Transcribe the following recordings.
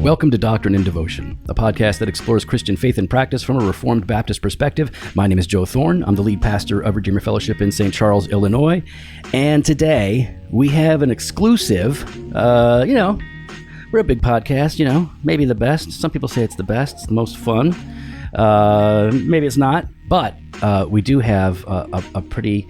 Welcome to Doctrine and Devotion, a podcast that explores Christian faith and practice from a Reformed Baptist perspective. My name is Joe Thorne. I'm the lead pastor of Redeemer Fellowship in St. Charles, Illinois. And today we have an exclusive, we're a big podcast, maybe the best. Some people say it's the best, it's the most fun. Maybe it's not, but we do have a pretty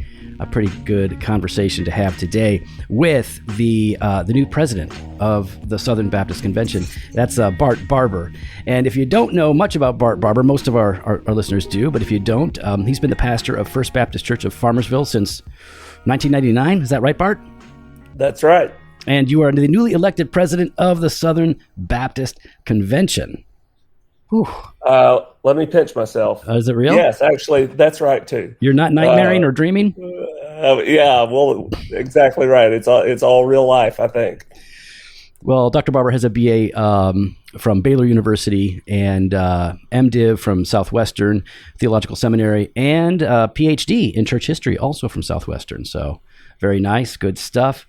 good conversation to have today with the new president of the Southern Baptist Convention. That's Bart Barber. And if you don't know much about Bart Barber, most of our listeners do, but if you don't, he's been the pastor of First Baptist Church of Farmersville since 1999. Is that right, Bart? That's right. And you are the newly elected president of the Southern Baptist Convention. Whew. Let me pinch myself. Is it real? Yes, actually, that's right too. You're not nightmaring or dreaming? Yeah, well, exactly right. It's all real life, I think. Well, Dr. Barber has a BA from Baylor University and MDiv from Southwestern Theological Seminary and a PhD in church history, also from Southwestern. So very nice, good stuff.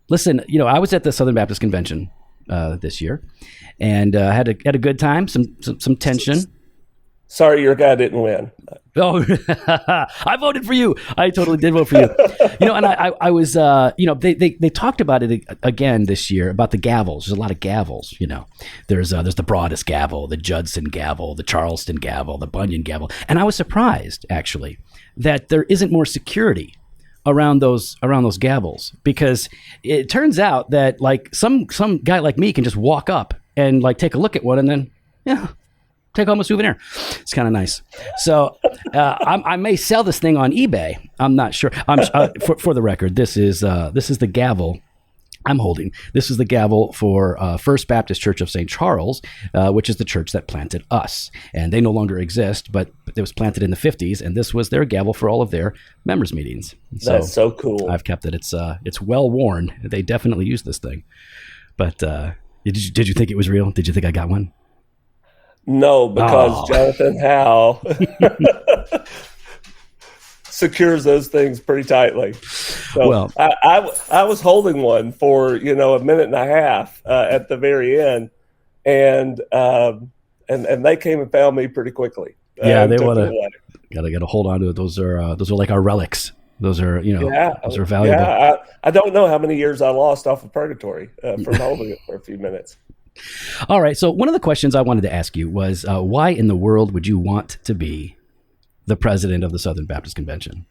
Listen, I was at the Southern Baptist Convention this year, and had a good time. Some tension. Sorry, your guy didn't win. Oh, I voted for you. I totally did vote for you. And I was, they talked about it again this year about the gavels. There's a lot of gavels. There's the Broadus gavel, the Judson gavel, the Charleston gavel, the Bunyan gavel, and I was surprised actually that there isn't more security around those gavels, because it turns out that like some guy like me can just walk up and like take a look at one and then take home a souvenir. It's kind of nice. So I may sell this thing on eBay. I'm not sure. For the record, this is the gavel I'm holding. This is the gavel for First Baptist Church of St. Charles, which is the church that planted us. And they no longer exist, but it was planted in the 50s, and this was their gavel for all of their members' meetings. That's so cool. I've kept it. It's well worn. They definitely use this thing. But did you think it was real? Did you think I got one? No, because Jonathan Howe secures those things pretty tightly. So well, I was holding one for a minute and a half at the very end, and they came and found me pretty quickly. Yeah, they want to gotta hold on to it. Those are like our relics. Those are those are valuable. Yeah, I don't know how many years I lost off of purgatory from holding it for a few minutes. All right. So one of the questions I wanted to ask you was, why in the world would you want to be the president of the Southern Baptist Convention?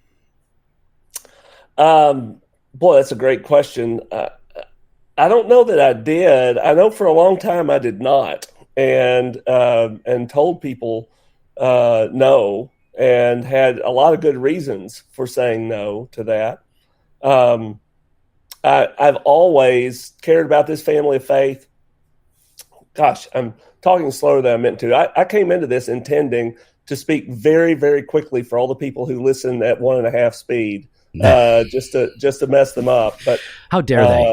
Boy, that's a great question. I don't know that I did. I know for a long time I did not, and told people no, and had a lot of good reasons for saying no to that. I've always cared about this family of faith. Gosh, I'm talking slower than I meant to. I came into this intending to speak very, very quickly for all the people who listen at 1.5 speed, just to mess them up. But how dare they?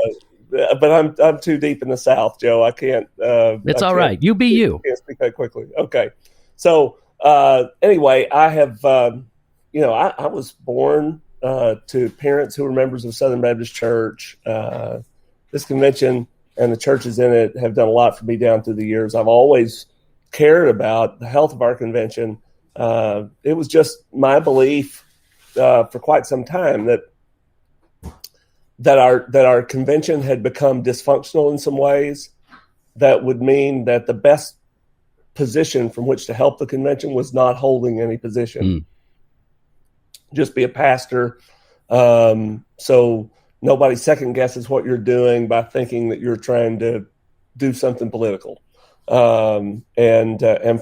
But I'm too deep in the South, Joe. I can't. It's all right. You be you. I can't speak that quickly. Okay. So anyway, I have. I was born to parents who were members of Southern Baptist Church. This convention and the churches in it have done a lot for me down through the years. I've always cared about the health of our convention. It was just my belief for quite some time that our convention had become dysfunctional in some ways. That would mean that the best position from which to help the convention was not holding any position. Just be a pastor. So nobody second guesses what you're doing by thinking that you're trying to do something political. And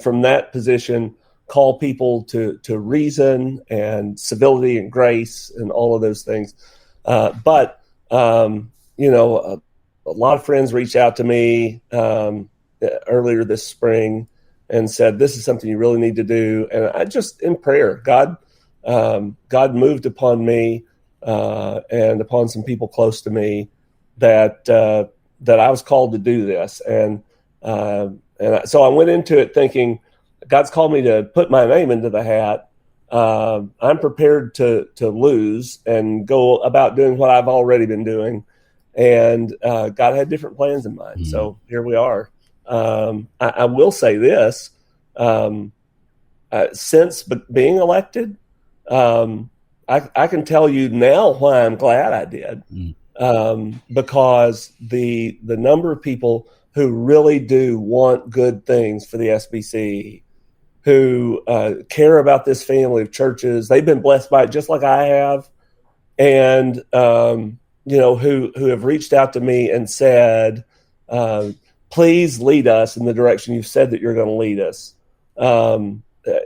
from that position, call people to reason and civility and grace and all of those things. But a lot of friends reached out to me earlier this spring and said, this is something you really need to do. And I just, in prayer, God moved upon me and upon some people close to me that I was called to do this. And so I went into it thinking, God's called me to put my name into the hat. I'm prepared to lose and go about doing what I've already been doing. and God had different plans in mind. So here we are. I will say this: since being elected, I can tell you now why I'm glad I did, because the number of people who really do want good things for the SBC, who care about this family of churches, they've been blessed by it just like I have, and who have reached out to me and said, please lead us in the direction you've said that you're going to lead us.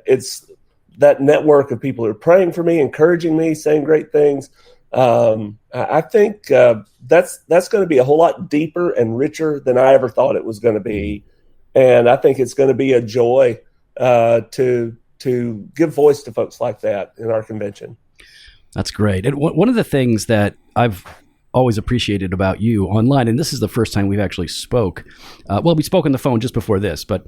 It's that network of people who are praying for me, encouraging me, saying great things. I think that's going to be a whole lot deeper and richer than I ever thought it was going to be. And I think it's going to be a joy to give voice to folks like that in our convention. That's great. And one of the things that I've always appreciated about you online, and this is the first time we've actually spoke. We spoke on the phone just before this, but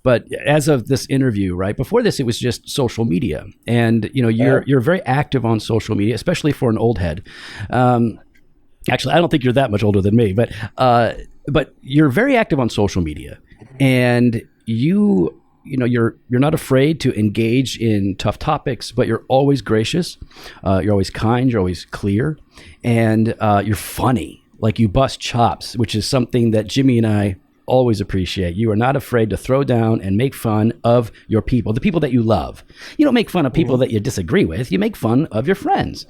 But as of this interview, right before this, it was just social media, and you're very active on social media, especially for an old head. Actually, I don't think you're that much older than me, but you're very active on social media, and you're not afraid to engage in tough topics, but you're always gracious, you're always kind, you're always clear, and you're funny. Like, you bust chops, which is something that Jimmy and I always appreciate. You are not afraid to throw down and make fun of your people, the people that you love. You don't make fun of people that you disagree with. You make fun of your friends.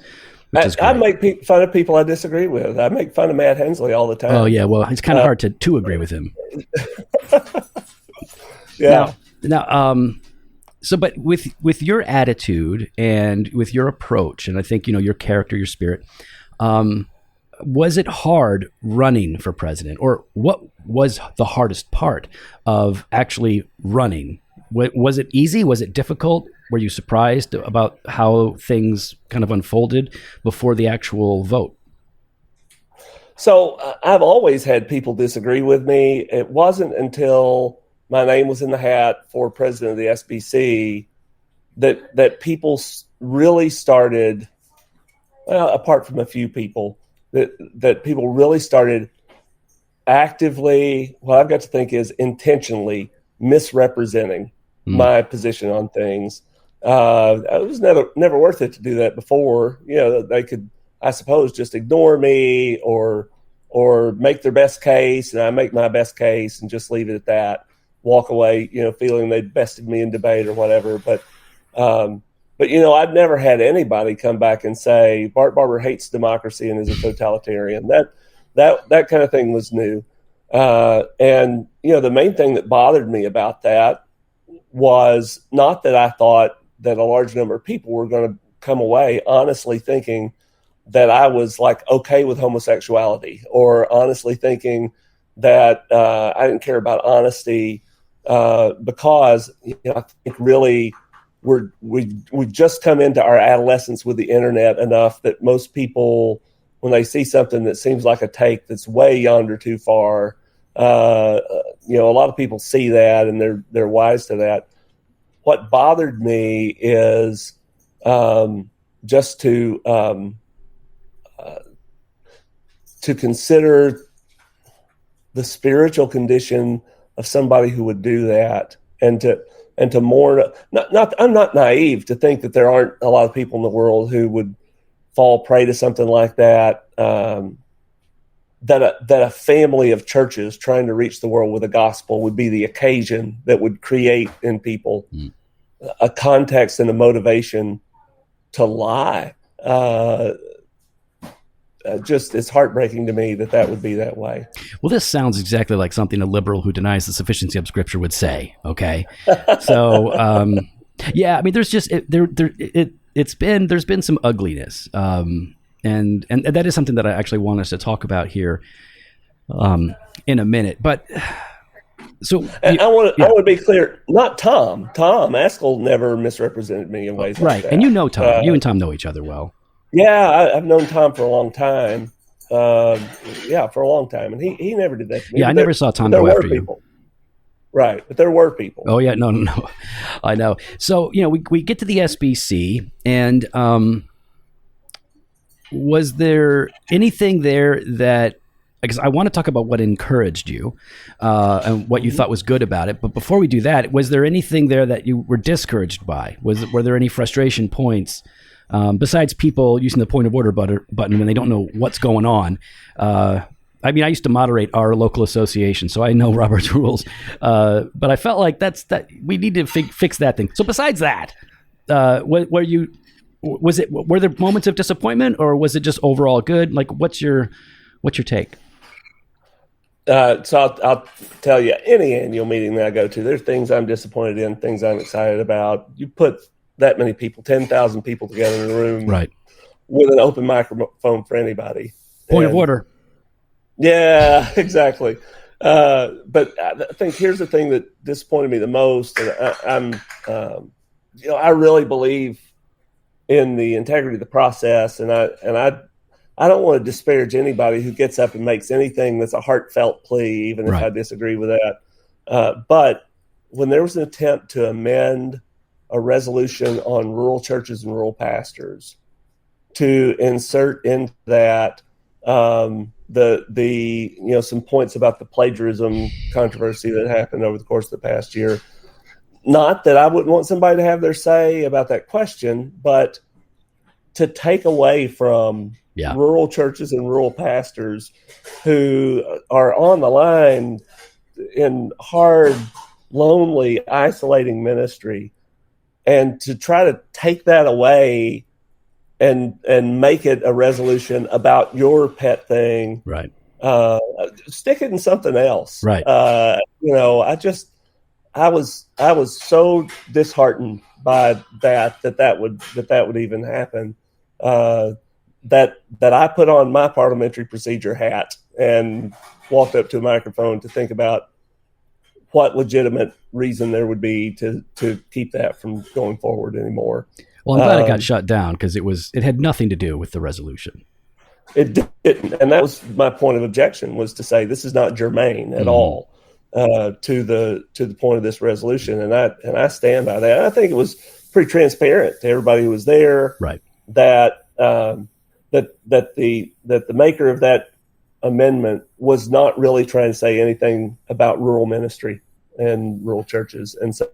I make fun of people I disagree with. I make fun of Matt Hensley all the time. Oh yeah, well, it's kind of hard to agree with him. Yeah. But with your attitude and with your approach, and I think your character, your spirit, was it hard running for president, or what was the hardest part of actually running? Was it easy? Was it difficult? Were you surprised about how things kind of unfolded before the actual vote? So I've always had people disagree with me. It wasn't until my name was in the hat for president of the SBC that people really started, well, apart from a few people, that people really started actively, what I've got to think is intentionally misrepresenting my position on things. It was never worth it to do that before. They could, I suppose, just ignore me or make their best case, and I make my best case and just leave it at that. Walk away, feeling they'd bested me in debate or whatever. But I've never had anybody come back and say Bart Barber hates democracy and is a totalitarian. That kind of thing was new. And the main thing that bothered me about that was not that I thought that a large number of people were going to come away honestly thinking that I was okay with homosexuality, or honestly thinking that I didn't care about honesty, because I think really we've just come into our adolescence with the internet enough that most people, when they see something that seems like a take that's way yonder too far, a lot of people see that and they're wise to that. What bothered me is just to consider the spiritual condition of somebody who would do that, and to mourn. I'm not naive to think that there aren't a lot of people in the world who would fall prey to something like that. That a family of churches trying to reach the world with the gospel would be the occasion that would create in people a context and a motivation to lie. Just, it's heartbreaking to me that would be that way. Well, this sounds exactly like something a liberal who denies the sufficiency of Scripture would say. Okay, so yeah, I mean, there's just there's been some ugliness, and that is something that I actually want us to talk about here in a minute. But so I want to be clear. Not Tom. Tom Askell never misrepresented me in ways like that. And Tom. You and Tom know each other well. Yeah, I've known Tom for a long time. For a long time, and he never did that to me. Yeah, I never saw Tom go after you. Right, but there were people. Oh yeah, no, I know. So we get to the SBC, and was there anything there that, because I want to talk about what encouraged you and what you thought was good about it. But before we do that, was there anything there that you were discouraged by? Were there any frustration points besides people using the point of order button when they don't know what's going on? I mean, I used to moderate our local association, so I know Robert's rules. But I felt like that we need to fix that thing. So besides that, were there moments of disappointment, or was it just overall good? Like, what's your take? So I'll tell you, any annual meeting that I go to, there's things I'm disappointed in, things I'm excited about. You put that many people, 10,000 people together in a room, right, with an open microphone for anybody. Point of order. Yeah, exactly. But I think here's the thing that disappointed me the most. And I really believe in the integrity of the process, and I don't want to disparage anybody who gets up and makes anything that's a heartfelt plea, even if I disagree with that. But when there was an attempt to amend a resolution on rural churches and rural pastors, to insert into that some points about the plagiarism controversy that happened over the course of the past year. Not that I wouldn't want somebody to have their say about that question, but to take away from rural churches and rural pastors who are on the line in hard, lonely, isolating ministry, and to try to take that away and make it a resolution about your pet thing, right? Stick it in something else, right? I was so disheartened by that would even happen. That I put on my parliamentary procedure hat and walked up to a microphone to think about what legitimate reason there would be to keep that from going forward anymore. Well, I'm glad it got shut down, because it had nothing to do with the resolution. It didn't, and that was my point of objection, was to say this is not germane at all to the point of this resolution, and I stand by that. I think it was pretty transparent to everybody who was there, right? That the maker of that amendment was not really trying to say anything about rural ministry and rural churches, and so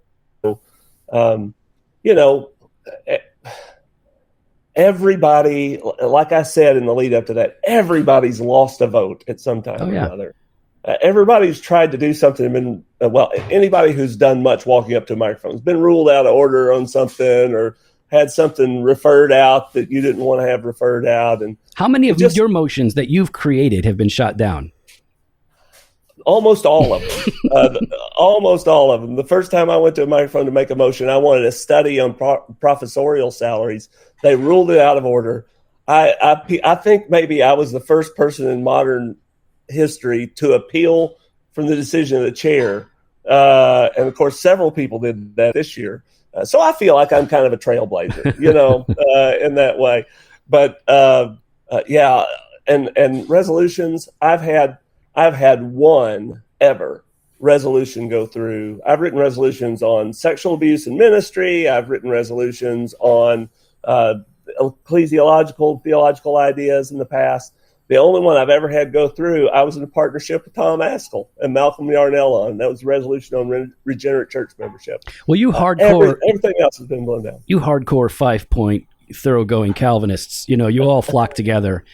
everybody, like I said in the lead up to that, everybody's lost a vote at some time or another. Everybody's tried to do something, anybody who's done much walking up to a microphone has been ruled out of order on something, or had something referred out that you didn't want to have referred out. And how many of your motions that you've created have been shot down? Almost all of them. Almost all of them. The first time I went to a microphone to make a motion, I wanted a study on professorial salaries. They ruled it out of order. I think maybe I was the first person in modern history to appeal from the decision of the chair. And of course, several people did that this year. So I feel like I'm kind of a trailblazer, in that way. But and resolutions, I've had one ever resolution go through. I've written resolutions on sexual abuse in ministry. I've written resolutions on ecclesiological, theological ideas in the past. The only one I've ever had go through, I was in a partnership with Tom Askell and Malcolm Yarnell on. That was a resolution on regenerate church membership. Well, you hardcore... everything else has been blown down. You hardcore 5-point thoroughgoing Calvinists, you all flock together.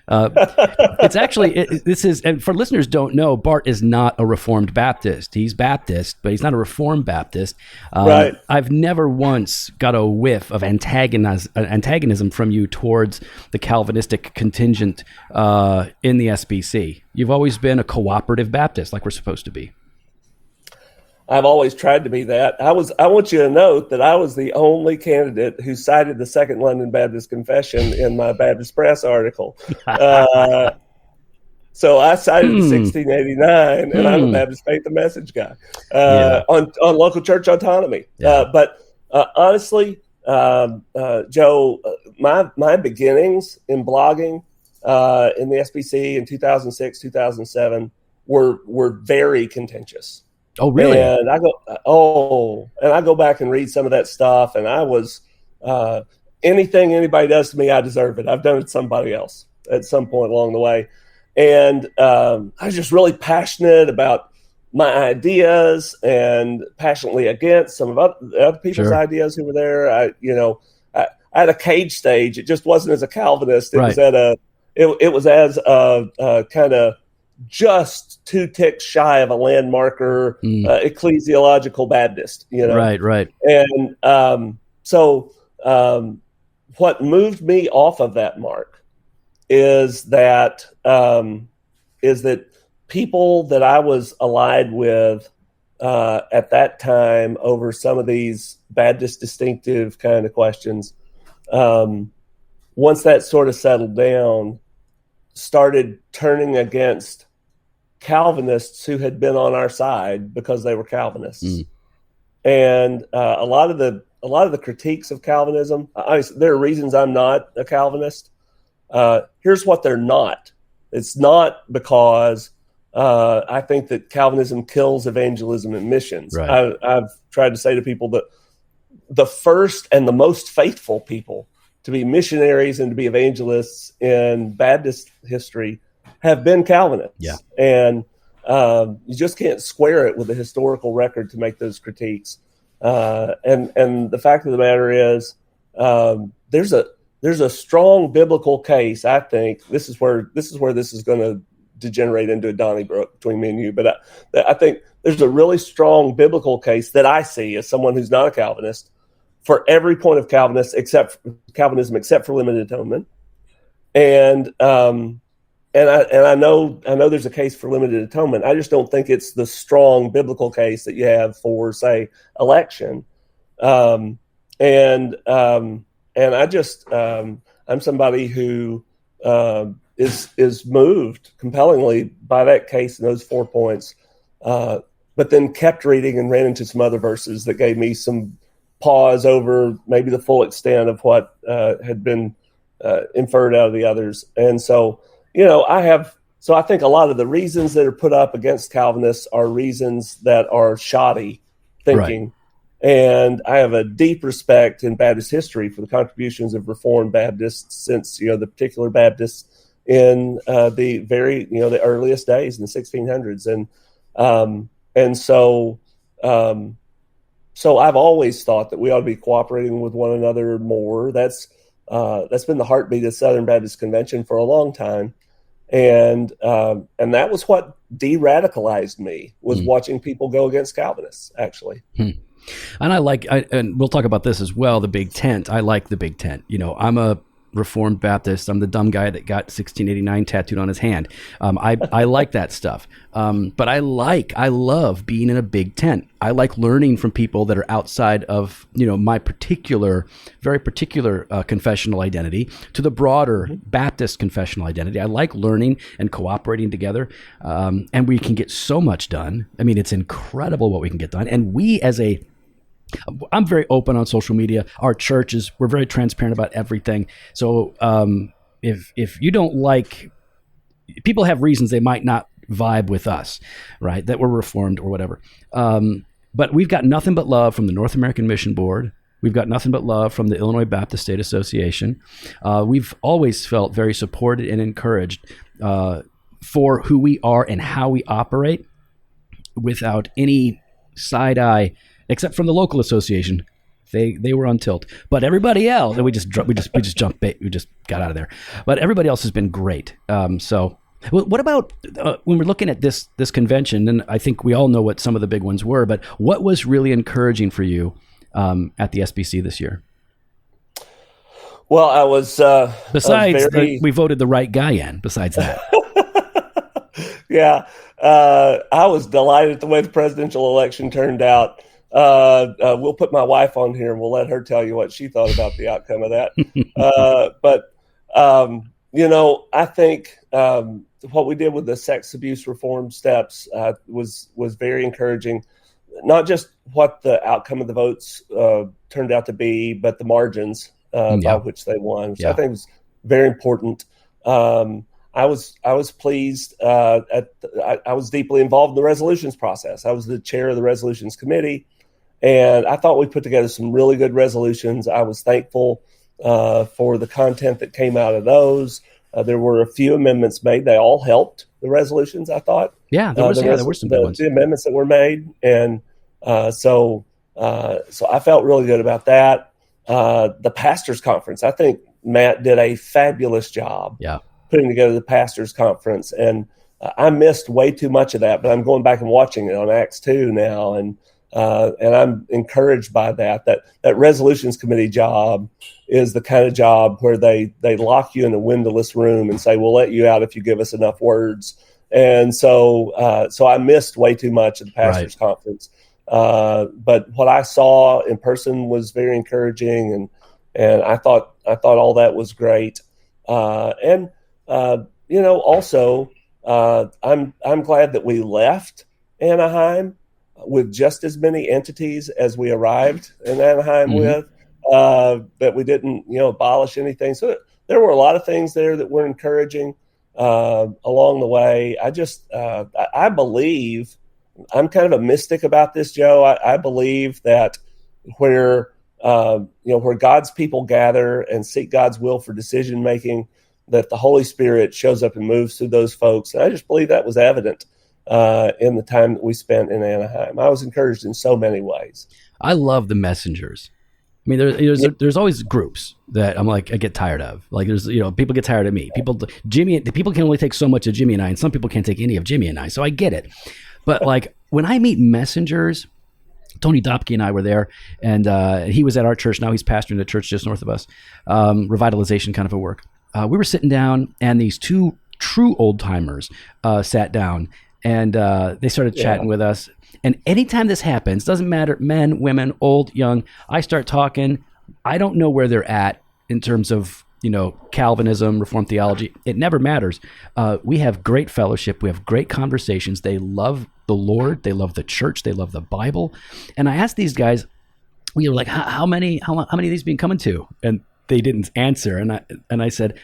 It's actually, this is, and for listeners don't know, Bart is not a Reformed Baptist. He's Baptist, but he's not a Reformed Baptist. Right. I've never once got a whiff of antagonism from you towards the Calvinistic contingent in the SBC. You've always been a cooperative Baptist, like we're supposed to be. I've always tried to be that. I want you to note that I was the only candidate who cited the Second London Baptist Confession in my Baptist Press article. So I cited the 1689, and I'm a Baptist Faith and Message guy on local church autonomy. But honestly, Joe, my beginnings in blogging in the SBC in 2006, 2007 were very contentious. Oh, really? And I go back and read some of that stuff, and I was anything anybody does to me, I deserve it. I've done it to somebody else at some point along the way. And I was just really passionate about my ideas and passionately against some of other people's ideas who were there. I had a cage stage. It just wasn't as a Calvinist. It was it was as a kind of just 2 ticks shy of a landmarker ecclesiological Baptist. Right. And so what moved me off of that mark is that people that I was allied with at that time over some of these Baptist distinctive kind of questions, once that sort of settled down, started turning against Calvinists who had been on our side because they were Calvinists. And a lot of the critiques of Calvinism, there are reasons I'm not a Calvinist. Here's what they're not. It's not because I think that Calvinism kills evangelism and missions. Right. I've tried to say to people that the first and the most faithful people to be missionaries and to be evangelists in Baptist history have been Calvinists. Yeah. And you just can't square it with the historical record to make those critiques. And the fact of the matter is, there's a strong biblical case. I think this is where this is going to degenerate into a Donnybrook between me and you. But I think there's a really strong biblical case that I see as someone who's not a Calvinist for every point of Calvinism except for limited atonement. And I know there's a case for limited atonement. I just don't think it's the strong biblical case that you have for, say, election. And I just I'm somebody who is moved compellingly by that case and those 4 points, but then kept reading and ran into some other verses that gave me some pause over maybe the full extent of what had been inferred out of the others. And so, I think a lot of the reasons that are put up against Calvinists are reasons that are shoddy thinking. Right. And I have a deep respect in Baptist history for the contributions of Reformed Baptists since, the particular Baptists in the very, the earliest days in the 1600s. And so I've always thought that we ought to be cooperating with one another more. That's been the heartbeat of Southern Baptist Convention for a long time. And that was what de-radicalized me, was watching people go against Calvinists, actually. And and we'll talk about this as well, the big tent. I like the big tent. I'm a Reformed Baptist. I'm the dumb guy that got 1689 tattooed on his hand. I like that stuff. But I love being in a big tent. I like learning from people that are outside of, my very particular confessional identity to the broader Baptist confessional identity. I like learning and cooperating together. And we can get so much done. I mean, it's incredible what we can get done. And I'm very open on social media. Our churches, we're very transparent about everything. So if you don't like, people have reasons they might not vibe with us, right? That we're Reformed or whatever. But we've got nothing but love from the North American Mission Board. We've got nothing but love from the Illinois Baptist State Association. We've always felt very supported and encouraged for who we are and how we operate without any side eye, except from the local association. They were on tilt, but everybody else, and we just jumped bait. We just got out of there. But everybody else has been great. So what about when we're looking at this convention? And I think we all know what some of the big ones were, but what was really encouraging for you at the SBC this year? Well, I was besides we voted the right guy in. Besides that, yeah, I was delighted at the way the presidential election turned out. We'll put my wife on here and we'll let her tell you what she thought about the outcome of that. But I think what we did with the sex abuse reform steps was very encouraging. Not just what the outcome of the votes turned out to be, but the margins by which they won. So I think it was very important. I was pleased. I was deeply involved in the resolutions process. I was the chair of the resolutions committee. And I thought we put together some really good resolutions. I was thankful for the content that came out of those. There were a few amendments made. They all helped the resolutions, I thought. Yeah, there were some good ones. The amendments that were made. And so I felt really good about that. The pastors' conference, I think Matt did a fabulous job putting together the pastors' conference. And I missed way too much of that, but I'm going back and watching it on Acts 2 now. And I'm encouraged by that resolutions committee job is the kind of job where they lock you in a windowless room and say, we'll let you out if you give us enough words. And so I missed way too much of the pastors' conference. But what I saw in person was very encouraging, and I thought all that was great. Also, I'm glad that we left Anaheim with just as many entities as we arrived in Anaheim with, that we didn't, abolish anything. So there were a lot of things there that were encouraging along the way. I believe, I'm kind of a mystic about this, Joe. I believe that where God's people gather and seek God's will for decision making, that the Holy Spirit shows up and moves through those folks. And I just believe that was evident in the time that we spent in Anaheim. I was encouraged in so many ways. I love the messengers. I mean, there's always groups that I'm like, I get tired of. Like there's, people get tired of me. People can only take so much of Jimmy and I, and some people can't take any of Jimmy and I. So I get it. But like when I meet messengers, Tony Dopke and I were there, and he was at our church. Now he's pastoring the church just north of us, revitalization kind of a work. We were sitting down, and these two true old timers sat down, and they started chatting with us. And anytime this happens, doesn't matter, men, women, old, young, I start talking. I don't know where they're at in terms of, Calvinism, Reformed theology. It never matters. We have great fellowship. We have great conversations. They love the Lord. They love the church. They love the Bible. And I asked these guys, we were like, how many of these been coming to? And they didn't answer. And I said,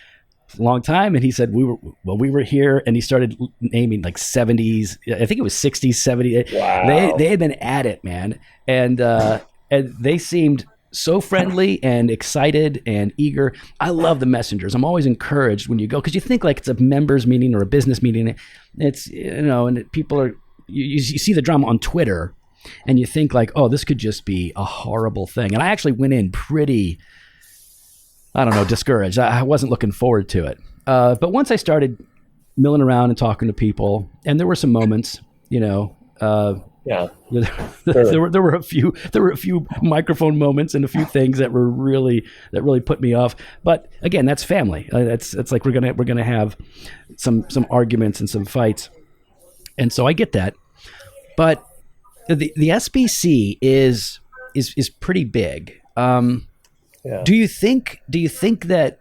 long time. And he said, we were here. And he started naming like 70s. I think it was 60s, 70s. Wow. They had been at it, man. And they seemed so friendly and excited and eager. I love the messengers. I'm always encouraged when you go, because you think like it's a members meeting or a business meeting. It's, and people are, you see the drama on Twitter and you think like, oh, this could just be a horrible thing. And I actually went in pretty, discouraged. I wasn't looking forward to it. But once I started milling around and talking to people, and there were some moments, there were a few microphone moments and a few things that really put me off. But again, that's family. It's like we're gonna have some arguments and some fights, and so I get that. But the SBC is pretty big. Do you think that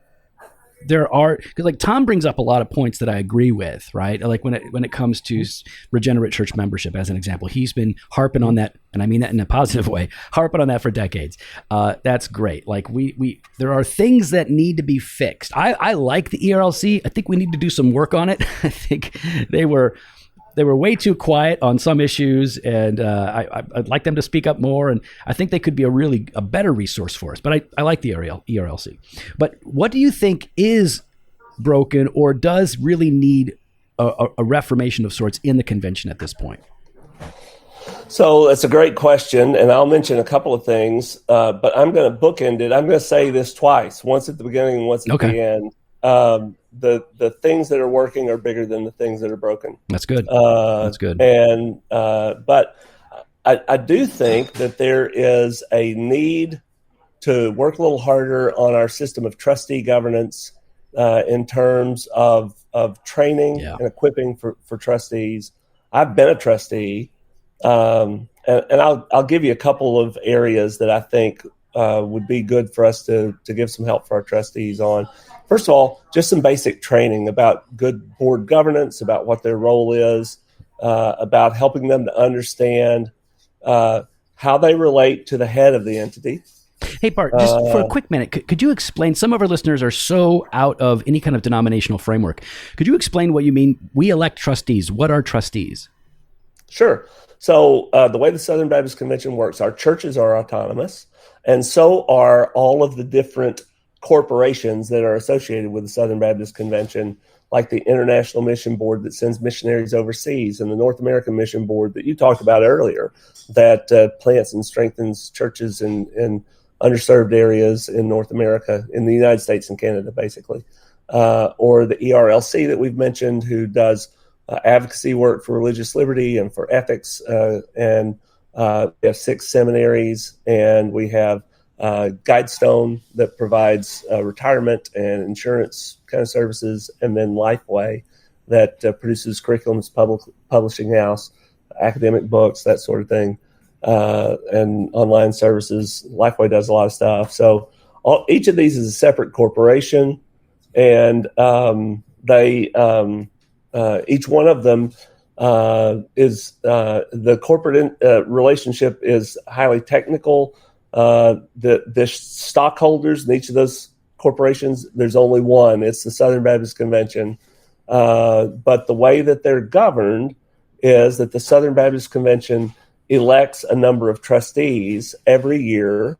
there are, because like Tom brings up a lot of points that I agree with, right? Like when it comes to regenerate church membership, as an example, he's been harping on that, and I mean that in a positive way, harping on that for decades. That's great. Like there are things that need to be fixed. I like the ERLC. I think we need to do some work on it. I think they were way too quiet on some issues, and I'd like them to speak up more. And I think they could be a better resource for us. But I like the ERLC. But what do you think is broken or does really need a reformation of sorts in the convention at this point? So that's a great question, and I'll mention a couple of things, but I'm going to bookend it. I'm going to say this twice, once at the beginning and once at the end. The things that are working are bigger than the things that are broken. That's good. That's good. And but I do think that there is a need to work a little harder on our system of trustee governance in terms of training and equipping for trustees. I've been a trustee, and I'll give you a couple of areas that I think would be good for us to give some help for our trustees on. First of all, just some basic training about good board governance, about what their role is, about helping them to understand how they relate to the head of the entity. Hey, Bart, just for a quick minute, could you explain? Some of our listeners are so out of any kind of denominational framework. Could you explain what you mean? We elect trustees. What are trustees? Sure. So the way the Southern Baptist Convention works, our churches are autonomous, and so are all of the different corporations that are associated with the Southern Baptist Convention, like the International Mission Board that sends missionaries overseas, and the North American Mission Board that you talked about earlier, that plants and strengthens churches in underserved areas in North America, in the United States and Canada, basically. Or the ERLC that we've mentioned, who does advocacy work for religious liberty and for ethics. And we have 6 seminaries, and we have Guidestone that provides retirement and insurance kind of services, and then Lifeway that produces curriculums, publishing house, academic books, that sort of thing, and online services. Lifeway does a lot of stuff. So each of these is a separate corporation, and they each one of them is the corporate relationship is highly technical. The stockholders in each of those corporations, there's only one. It's the Southern Baptist Convention. But the way that they're governed is that the Southern Baptist Convention elects a number of trustees every year.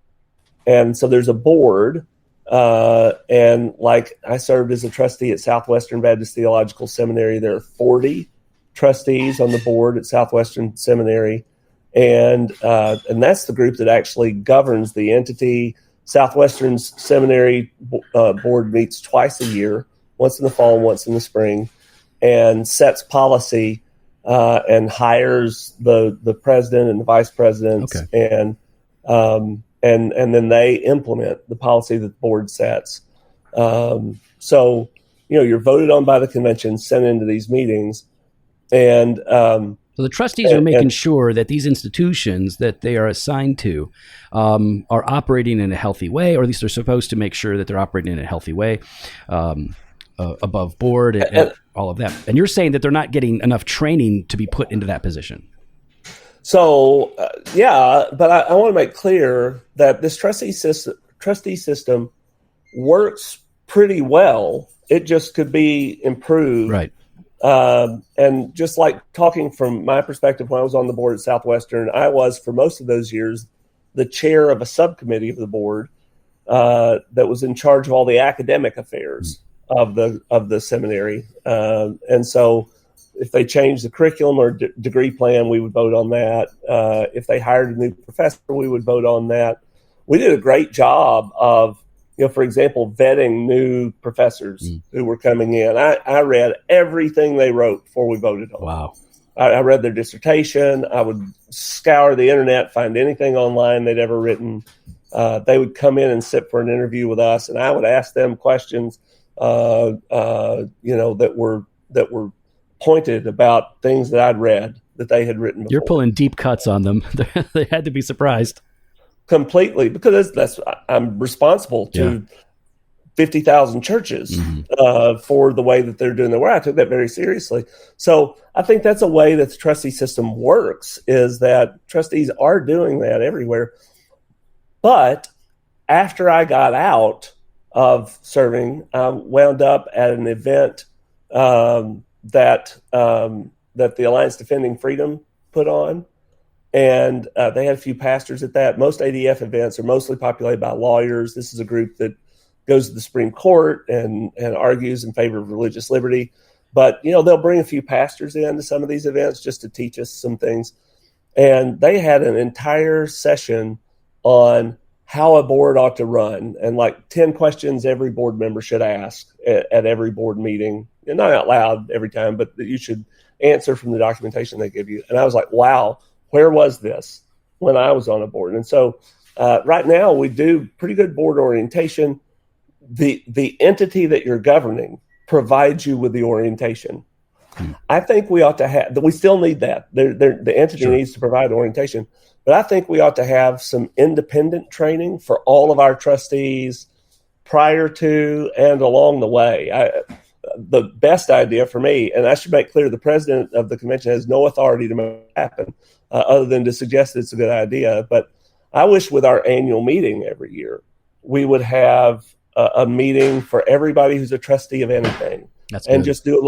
And so there's a board. And like I served as a trustee at Southwestern Baptist Theological Seminary. There are 40 trustees on the board at Southwestern Seminary. And that's the group that actually governs the entity. Southwestern's seminary board meets twice a year, once in the fall, once in the spring, and sets policy and hires the president and the vice presidents, and then they implement the policy that the board sets. So you're voted on by the convention, sent into these meetings, and so the trustees are making sure that these institutions that they are assigned to are operating in a healthy way, or at least they're supposed to make sure that they're operating in a healthy way, above board and all of that. And you're saying that they're not getting enough training to be put into that position. So, but I want to make clear that this trustee system works pretty well. It just could be improved. Right. And just like talking from my perspective, when I was on the board at Southwestern, I was for most of those years the chair of a subcommittee of the board that was in charge of all the academic affairs of the seminary. And so if they changed the curriculum or degree plan, we would vote on that. If they hired a new professor, we would vote on that. We did a great job of, for example, vetting new professors who were coming in. I read everything they wrote before we voted on. Wow. I read their dissertation. I would scour the internet, find anything online they'd ever written. They would come in and sit for an interview with us, and I would ask them questions, that were pointed about things that I'd read that they had written before. You're pulling deep cuts on them. They had to be surprised. Completely, because I'm responsible to 50,000 churches for the way that they're doing their work. I took that very seriously. So I think that's a way that the trustee system works, is that trustees are doing that everywhere. But after I got out of serving, I wound up at an event that the Alliance Defending Freedom put on. And they had a few pastors at that. Most ADF events are mostly populated by lawyers. This is a group that goes to the Supreme Court and argues in favor of religious liberty. But, they'll bring a few pastors in to some of these events just to teach us some things. And they had an entire session on how a board ought to run, and like 10 questions every board member should ask at every board meeting. And not out loud every time, but that you should answer from the documentation they give you. And I was like, wow. Where was this when I was on a board? And so right now we do pretty good board orientation. The entity that you're governing provides you with the orientation. I think we ought to have, we still need that. The entity needs to provide orientation, but I think we ought to have some independent training for all of our trustees prior to and along the way. The best idea for me, and I should make clear, the president of the convention has no authority to make it happen, other than to suggest it's a good idea. But I wish with our annual meeting every year, we would have a meeting for everybody who's a trustee of anything. That's and good. Just do a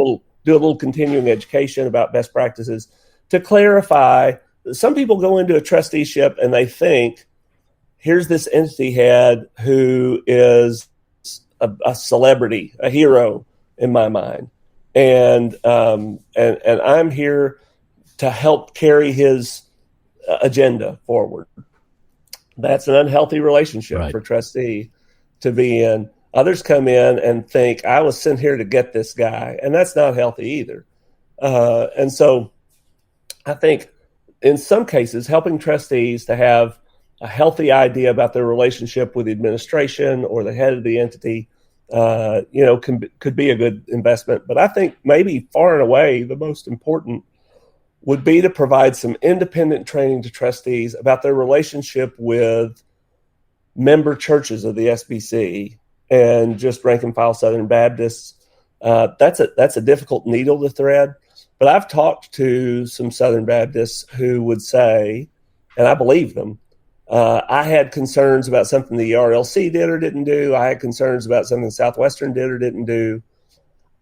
little continuing education about best practices to clarify. Some people go into a trusteeship and they think, here's this entity head who is a celebrity, a hero in my mind, and I'm here to help carry his agenda forward. That's an unhealthy relationship for trustee to be in. Others come in and think, I was sent here to get this guy, and that's not healthy either. And so I think in some cases, helping trustees to have a healthy idea about their relationship with the administration or the head of the entity, could be a good investment. But I think maybe far and away the most important would be to provide some independent training to trustees about their relationship with member churches of the SBC and just rank and file Southern Baptists. That's a difficult needle to thread. But I've talked to some Southern Baptists who would say, and I believe them, I had concerns about something the RLC did or didn't do. I had concerns about something Southwestern did or didn't do.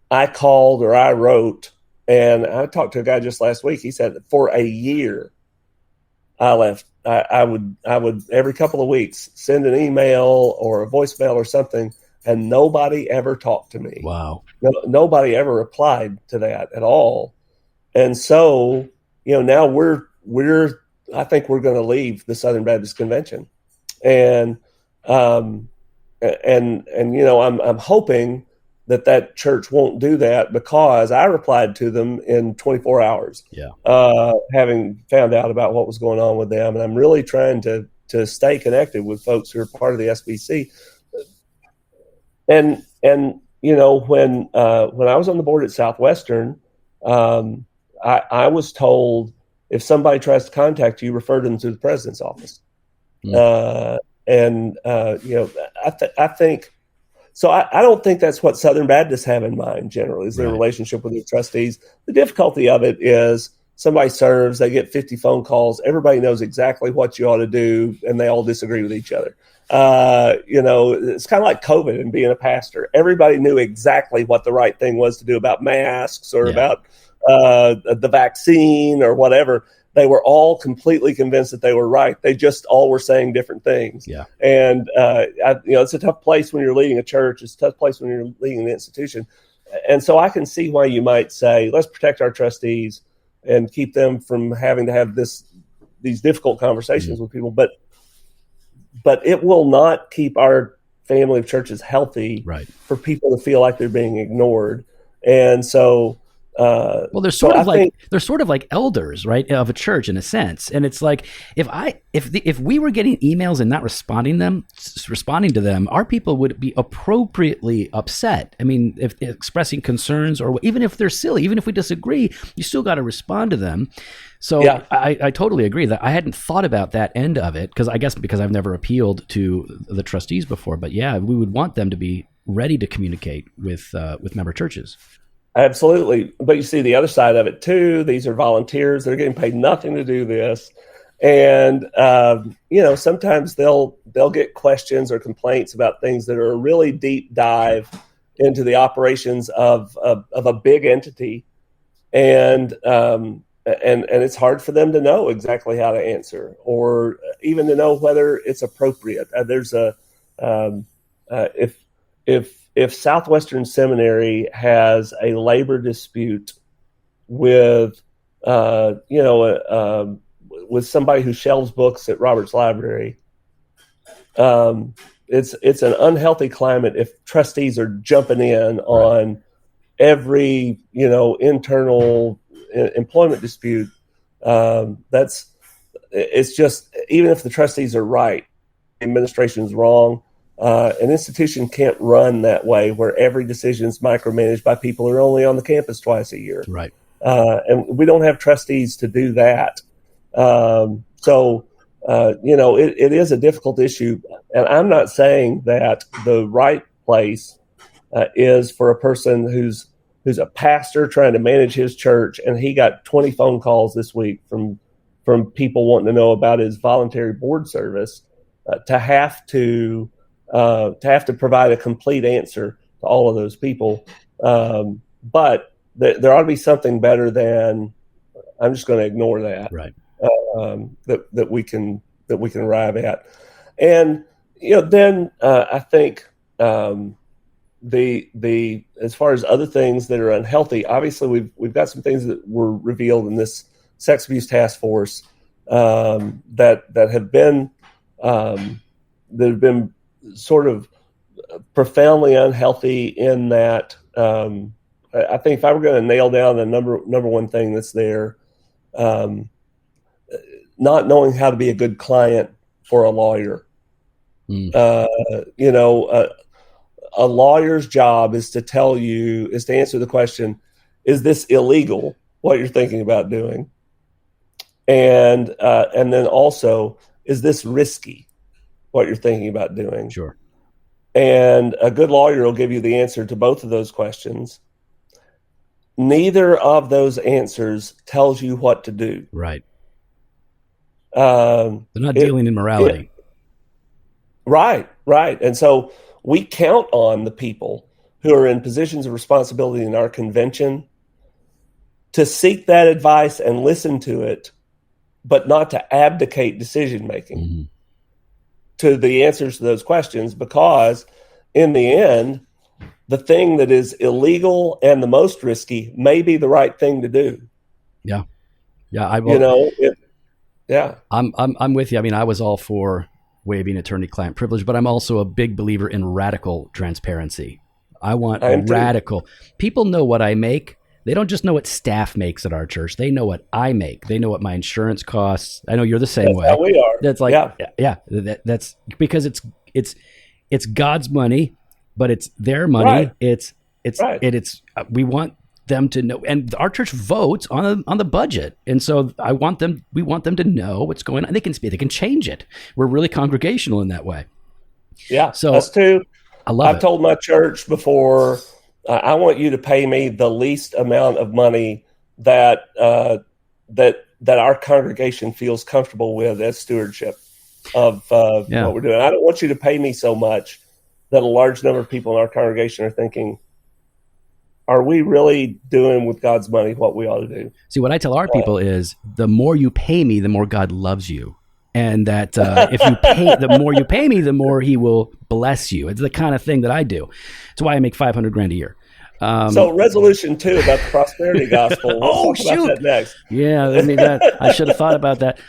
I called or I wrote, and I talked to a guy just last week. He said that for a year, I left. I would every couple of weeks send an email or a voicemail or something, and nobody ever talked to me. Wow. Nobody ever replied to that at all. And so, now I think we're going to leave the Southern Baptist Convention, and I'm hoping that church won't do that, because I replied to them in 24 hours. Yeah. Having found out about what was going on with them, and I'm really trying to stay connected with folks who are part of the SBC. And when I was on the board at Southwestern, I was told, if somebody tries to contact you, refer them to the president's office. I think so. I don't think that's what Southern Baptists have in mind generally, is their relationship with their trustees. The difficulty of it is somebody serves, they get 50 phone calls, everybody knows exactly what you ought to do, and they all disagree with each other. It's kind of like COVID and being a pastor. Everybody knew exactly what the right thing was to do about masks or about the vaccine or whatever. They were all completely convinced that they were right. They just all were saying different things. Yeah. And, it's a tough place when you're leading a church. It's a tough place when you're leading an institution. And so I can see why you might say, let's protect our trustees and keep them from having to have these difficult conversations with people. But it will not keep our family of churches healthy for people to feel like they're being ignored. And so, they're sort of like elders, right, of a church in a sense. And it's like, if we were getting emails and not responding to them, our people would be appropriately upset. I mean, if expressing concerns, or even if they're silly, even if we disagree, you still got to respond to them. So I totally agree that I hadn't thought about that end of it, because I've never appealed to the trustees before. But yeah, we would want them to be ready to communicate with member churches. Absolutely. But you see the other side of it too. These are volunteers. They're getting paid nothing to do this. And, sometimes they'll get questions or complaints about things that are a really deep dive into the operations of a big entity. And it's hard for them to know exactly how to answer, or even to know whether it's appropriate. There's if Southwestern Seminary has a labor dispute with somebody who shelves books at Roberts Library, it's an unhealthy climate if trustees are jumping in on every internal employment dispute. It's just, even if the trustees are right, the administration is wrong. An institution can't run that way, where every decision is micromanaged by people who are only on the campus twice a year. Right. And we don't have trustees to do that. It is a difficult issue. And I'm not saying that the right place is for a person who's a pastor trying to manage his church, and he got 20 phone calls this week from people wanting to know about his voluntary board service, to have to provide a complete answer to all of those people. But there ought to be something better than, I'm just going to ignore that. Right. That we can arrive at. And, then I think the as far as other things that are unhealthy, obviously we've got some things that were revealed in this sex abuse task force that have been sort of profoundly unhealthy in that. I think if I were going to nail down the number one thing that's there, not knowing how to be a good client for a lawyer. A lawyer's job is to answer the question, is this illegal, what you're thinking about doing? And then also, is this risky, what you're thinking about doing? Sure. And a good lawyer will give you the answer to both of those questions. Neither of those answers tells you what to do. Right. They're not dealing in morality. Right. And so we count on the people who are in positions of responsibility in our convention to seek that advice and listen to it, but not to abdicate decision-making to the answers to those questions, because in the end, the thing that is illegal and the most risky may be the right thing to do. Yeah. I'm with you. I mean, I was all for waiving attorney-client privilege, but I'm also a big believer in radical transparency. I want radical. People know what I make. They don't just know what staff makes at our church. They know what I make. They know what my insurance costs. I know you're the same way. How we are. That's like, yeah. That's because it's God's money, but it's their money. Right. We want them to know, and our church votes on the budget, and so we want them to know what's going on. They can change it. We're really congregational in that way. Yeah, so us too. I've told my church before, I want you to pay me the least amount of money that our congregation feels comfortable with as stewardship of what we're doing. I don't want you to pay me so much that a large number of people in our congregation are thinking, are we really doing with God's money what we ought to do? See, what I tell our people is, the more you pay me, the more God loves you. And that the more you pay me, the more he will bless you. It's the kind of thing that I do. It's why I make $500,000 a year. So resolution 2 about the prosperity gospel. Let's talk about that next. Yeah, I should have thought about that.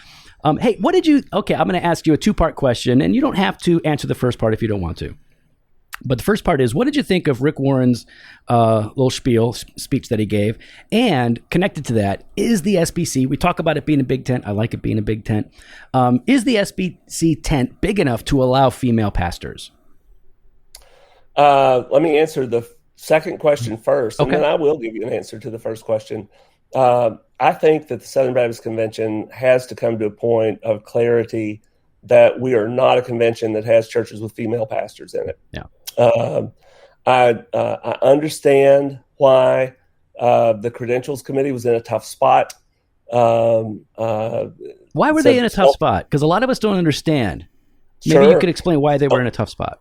Hey, I'm going to ask you a 2-part question, and you don't have to answer the first part if you don't want to. But the first part is, what did you think of Rick Warren's little speech that he gave? And connected to that, is the SBC, we talk about it being a big tent. I like it being a big tent. Is the SBC tent big enough to allow female pastors? Let me answer the second question first, and then I will give you an answer to the first question. I think that the Southern Baptist Convention has to come to a point of clarity that we are not a convention that has churches with female pastors in it. Yeah. I understand why the Credentials Committee was in a tough spot. Why were they in a tough spot? Because a lot of us don't understand. Maybe you could explain why they were in a tough spot.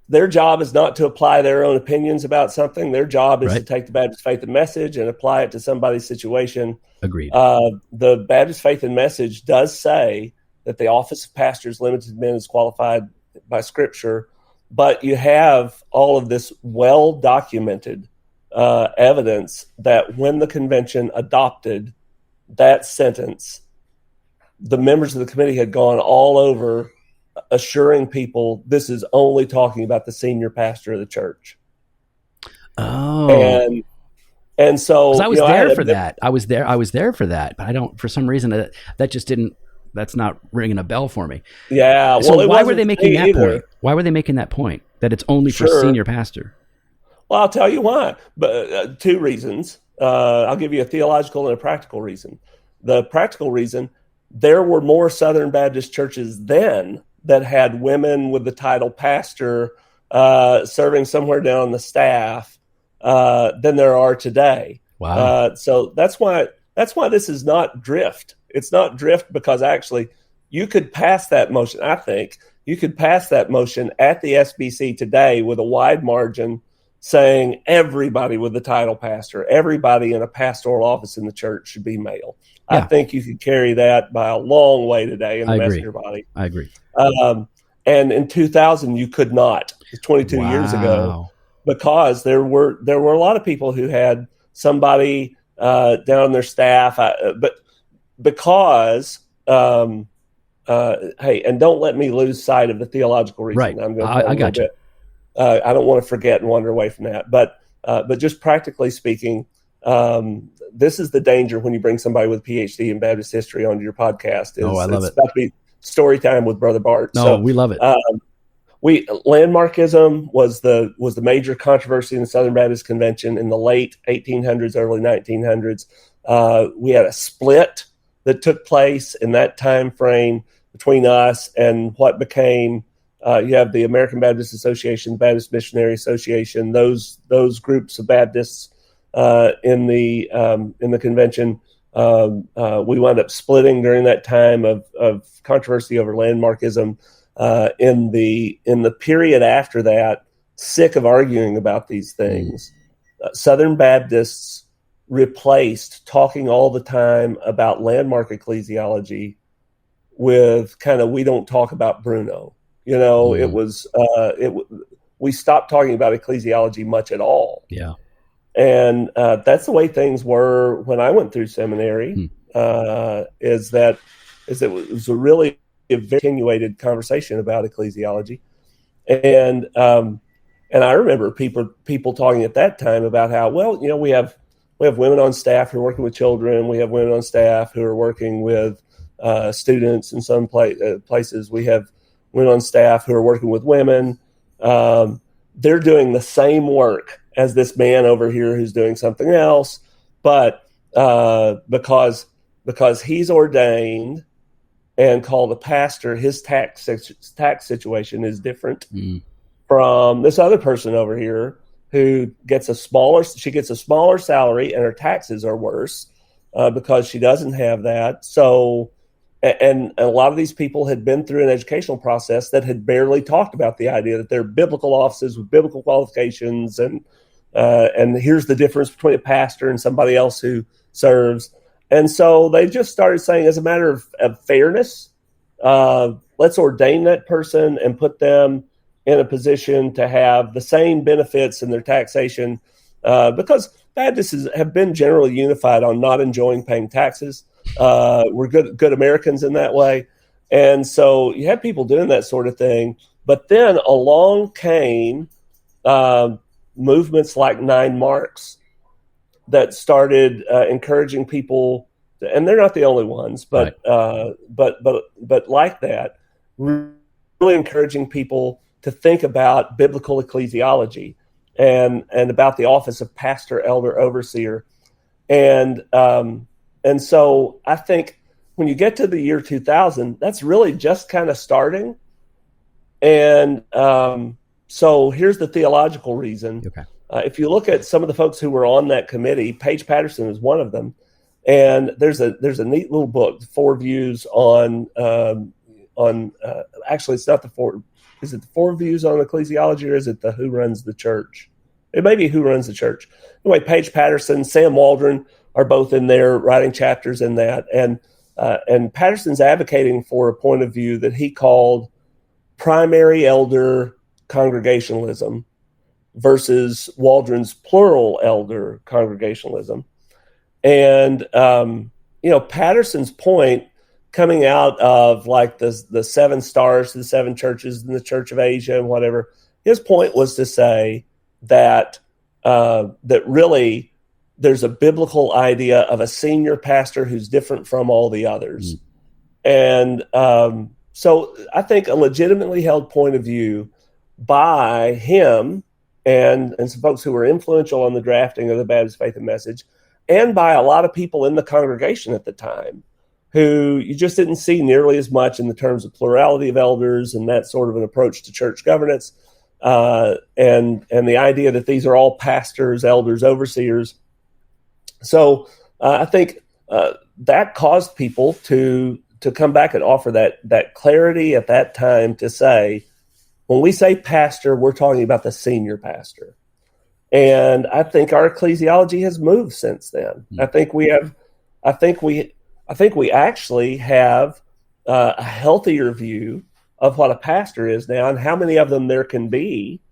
Their job is not to apply their own opinions about something. Their job is to take the Baptist Faith and Message and apply it to somebody's situation. Agreed. The Baptist Faith and Message does say that the office of pastor is limited to men as qualified by Scripture, but you have all of this well-documented evidence that when the convention adopted that sentence, the members of the committee had gone all over assuring people this is only talking about the senior pastor of the church. Oh. And so I was there for that. I was there for that, but I don't, for some reason that just didn't, that's not ringing a bell for me. Yeah. So why were they making that point? Why were they making that point that it's only for senior pastor? Well, I'll tell you why, but 2 reasons. I'll give you a theological and a practical reason. The practical reason, there were more Southern Baptist churches then that had women with the title pastor serving somewhere down the staff than there are today. Wow. So that's why this is not drift. It's not drift because actually you could pass that motion. I think you could pass that motion at the SBC today with a wide margin saying everybody with the title pastor, everybody in a pastoral office in the church should be male. Yeah. I think you could carry that by a long way today in the messenger body. I agree. And in 2000, you could not. 22 years ago. because there were a lot of people who had somebody down on their staff, but because hey, and don't let me lose sight of the theological reason. Right. I'm going to I got you. I don't want to forget and wander away from that, but just practically speaking, this is the danger when you bring somebody with a PhD in Baptist history onto your podcast. I love it's it. about to be story time with Brother Bart. No, we love it. Landmarkism was the major controversy in the Southern Baptist Convention in the late 1800s, early 1900s. We had a split that took place in that time frame between us and what became. You have the American Baptist Association, Baptist Missionary Association. Those groups of Baptists in the convention. We wound up splitting during that time of controversy over landmarkism. In the period after that, sick of arguing about these things, Southern Baptists replaced talking all the time about landmark ecclesiology with kind of, we don't talk about Bruno. It was we stopped talking about ecclesiology much at all. Yeah. And that's the way things were when I went through seminary. Is that it was a really very attenuated conversation about ecclesiology, and I remember people talking at that time about how, well, we have women on staff who are working with children. We have women on staff who are working with students in some places. We have women on staff who are working with women. They're doing the same work as this man over here who's doing something else, but because he's ordained and called a pastor, his tax situation is different from this other person over here who gets a smaller salary and her taxes are worse because she doesn't have that. So, and a lot of these people had been through an educational process that had barely talked about the idea that they're biblical offices with biblical qualifications, and here's the difference between a pastor and somebody else who serves. And so they just started saying, as a matter of fairness, let's ordain that person and put them in a position to have the same benefits in their taxation, because Baptists have been generally unified on not enjoying paying taxes. We're good Americans in that way. And so you have people doing that sort of thing. But then along came movements like Nine Marks that started encouraging people, and they're not the only ones, but right. but like that, really encouraging people to think about biblical ecclesiology and about the office of pastor, elder, overseer, and so I think when you get to the year 2000, that's really just kind of starting, and so here's the theological reason. Okay. If you look at some of the folks who were on that committee, Paige Patterson is one of them, and there's a neat little book, 4 Views on actually it's not the 4. Is it the 4 Views on ecclesiology, or is it the Who Runs the Church? It may be Who Runs the Church. Anyway, Paige Patterson, Sam Waldron are both in there writing chapters in that, and Patterson's advocating for a point of view that he called primary elder congregationalism versus Waldron's plural elder congregationalism. And, Patterson's point coming out of like the 7 stars to the 7 churches in the Church of Asia and whatever, his point was to say that that really there's a biblical idea of a senior pastor who's different from all the others. And so I think a legitimately held point of view by him and some folks who were influential on the drafting of the Baptist Faith and Message, and by a lot of people in the congregation at the time who you just didn't see nearly as much in the terms of plurality of elders and that sort of an approach to church governance, and the idea that these are all pastors, elders, overseers. So I think that caused people to come back and offer that clarity at that time to say, when we say pastor, we're talking about the senior pastor. And I think our ecclesiology has moved since then. I think we actually have a healthier view of what a pastor is now and how many of them there can be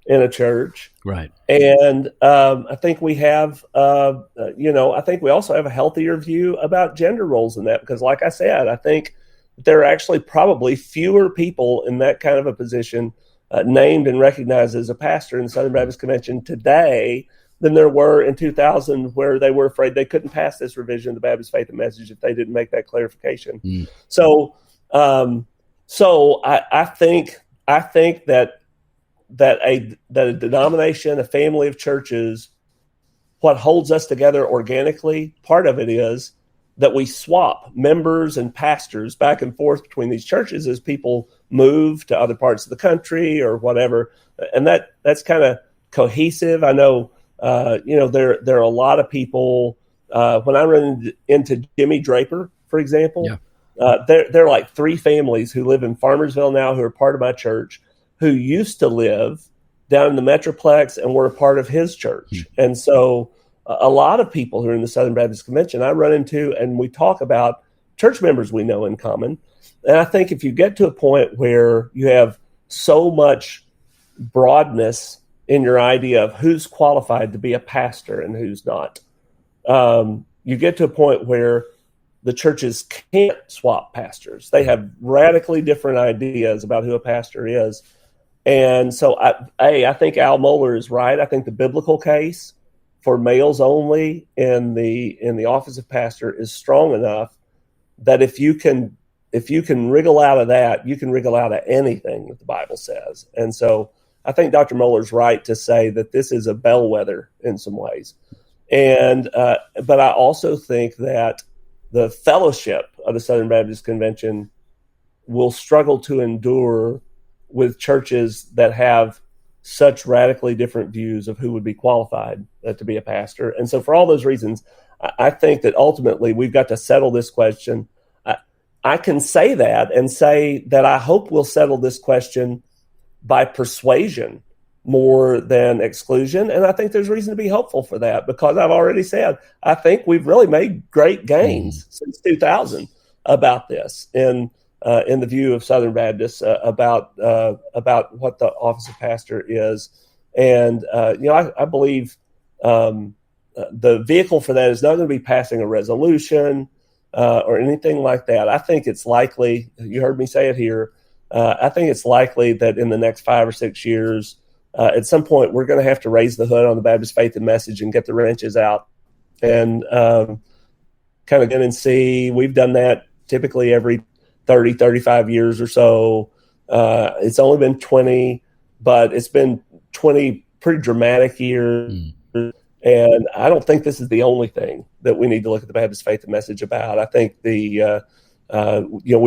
in a church. Right. And I think we have, I think we also have a healthier view about gender roles in that, because like I said, I think there are actually probably fewer people in that kind of a position named and recognized as a pastor in the Southern Baptist Convention today than there were in 2000, where they were afraid they couldn't pass this revision of the Baptist Faith and Message if they didn't make that clarification. Mm. So I think that a denomination, a family of churches, what holds us together organically, part of it is that we swap members and pastors back and forth between these churches as people move to other parts of the country or whatever. And that's kind of cohesive. I know, there are a lot of people, when I run into Jimmy Draper, for example, there are like 3 families who live in Farmersville now who are part of my church, who used to live down in the Metroplex and were a part of his church. And so a lot of people who are in the Southern Baptist Convention I run into, and we talk about church members we know in common. And I think if you get to a point where you have so much broadness in your idea of who's qualified to be a pastor and who's not, you get to a point where the churches can't swap pastors. They have radically different ideas about who a pastor is. And so I think Al Mohler is right. I think the biblical case for males only in the office of pastor is strong enough that if you can wriggle out of that, you can wriggle out of anything that the Bible says. And so I think Dr. Mohler's right to say that this is a bellwether in some ways. And but I also think that the fellowship of the Southern Baptist Convention will struggle to endure with churches that have such radically different views of who would be qualified to be a pastor. And so for all those reasons, I think that ultimately we've got to settle this question. I can say that and say that I hope we'll settle this question by persuasion more than exclusion. And I think there's reason to be hopeful for that, because I've already said, I think we've really made great gains since 2000 about this in the view of Southern Baptists about what the office of pastor is. And, I believe the vehicle for that is not going to be passing a resolution or anything like that. I think it's likely, you heard me say it here, I think it's likely that in the next 5 or 6 years, at some point, we're going to have to raise the hood on the Baptist Faith and Message and get the wrenches out and kind of get and see. We've done that typically every 30, 35 years or so. It's only been 20, but it's been 20 pretty dramatic years. And I don't think this is the only thing that we need to look at the Baptist Faith and Message about. I think we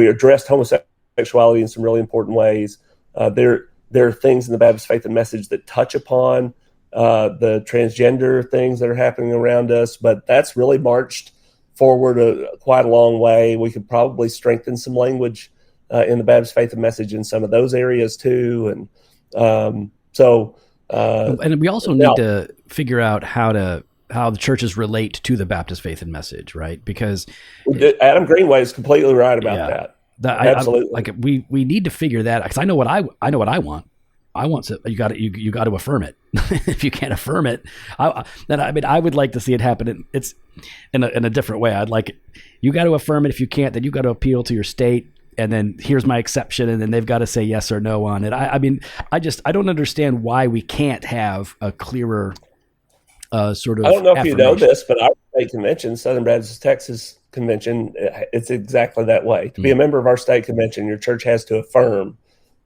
addressed homosexuality in some really important ways. There are things in the Baptist Faith and Message that touch upon the transgender things that are happening around us, but that's really marched forward quite a long way. We could probably strengthen some language in the Baptist Faith and Message in some of those areas too. And and we also need to figure out how the churches relate to the Baptist Faith and Message, right? Because Adam Greenway is completely right about that. Absolutely. We need to figure that, because I know what I want. I want to, you got to affirm it. If you can't affirm it, I would like to see it happen. It's in a different way. I'd like it. You got to affirm it. If you can't, then you got to appeal to your state. And then here's my exception. And then they've got to say yes or no on it. I don't understand why we can't have a clearer sort of. I don't know if you know this, but our state convention, Southern Baptist Texas Convention, it's exactly that way. To be a member of our state convention, your church has to affirm.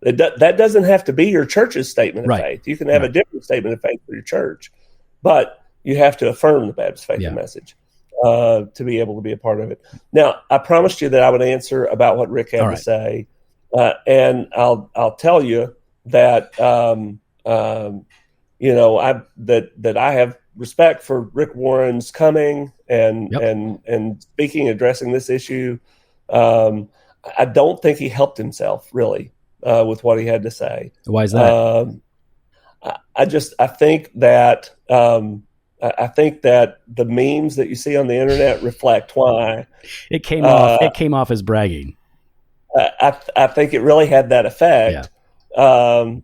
That doesn't have to be your church's statement of faith. You can have a different statement of faith for your church, but you have to affirm the Baptist Faith and Message to be able to be a part of it. Now, I promised you that I would answer about what Rick had to say, and I'll tell you that that I have respect for Rick Warren's coming and speaking, addressing this issue. I don't think he helped himself really with what he had to say. Why is that? I think that the memes that you see on the internet reflect why it came off. It came off as bragging. I think it really had that effect. And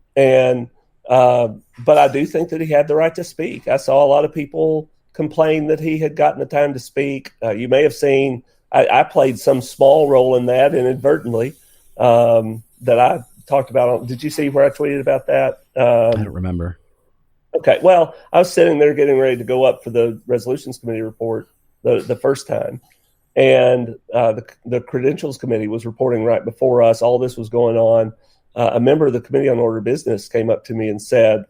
But I do think that he had the right to speak. I saw a lot of people complain that he had gotten the time to speak. You may have seen I played some small role in that inadvertently that I talked about. Did you see where I tweeted about that? I don't remember. Okay. Well, I was sitting there getting ready to go up for the Resolutions Committee report the first time. And the Credentials Committee was reporting right before us. All this was going on. A member of the Committee on Order of Business came up to me and said,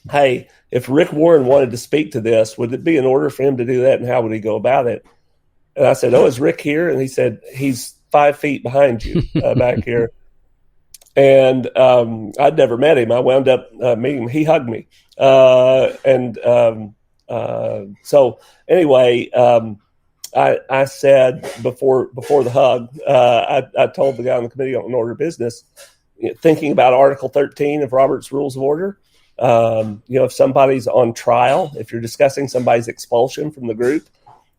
"Hey, if Rick Warren wanted to speak to this, would it be in order for him to do that, and how would he go about it?" And I said, "Oh, is Rick here?" And he said, "He's 5 feet behind you back here." And I'd never met him. I wound up meeting him. He hugged me. So anyway, I said before the hug, I told the guy on the Committee on Order of Business, thinking about Article 13 of Robert's Rules of Order, if somebody's on trial, if you're discussing somebody's expulsion from the group,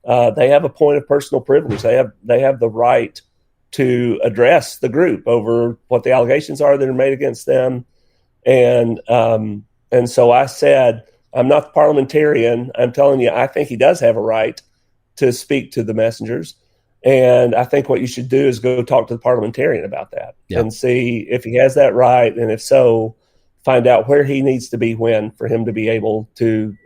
they have a point of personal privilege. They have the right to address the group over what the allegations are that are made against them. And so I said, I'm not the parliamentarian. I'm telling you, I think he does have a right to speak to the messengers. And I think what you should do is go talk to the parliamentarian about that and see if he has that right. And if so, find out where he needs to be when for him to be able to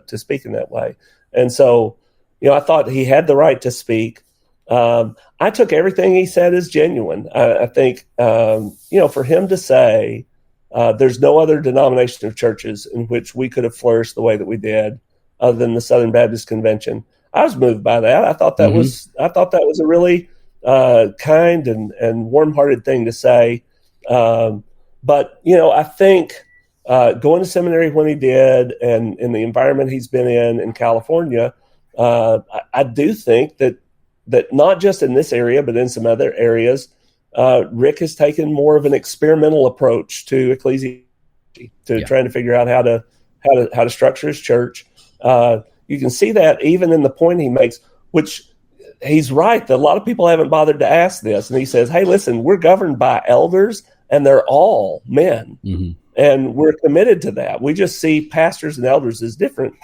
speak in that way. And so, I thought he had the right to speak. I took everything he said as genuine. I think, for him to say there's no other denomination of churches in which we could have flourished the way that we did other than the Southern Baptist Convention, I was moved by that. I thought that was a really kind and warm-hearted thing to say. But I think going to seminary when he did, and in the environment he's been in California, I do think that not just in this area, but in some other areas, Rick has taken more of an experimental approach to ecclesiology, trying to figure out how to structure his church. You can see that even in the point he makes, which he's right that a lot of people haven't bothered to ask this. And he says, "Hey, listen, we're governed by elders, and they're all men, and we're committed to that. We just see pastors and elders as different."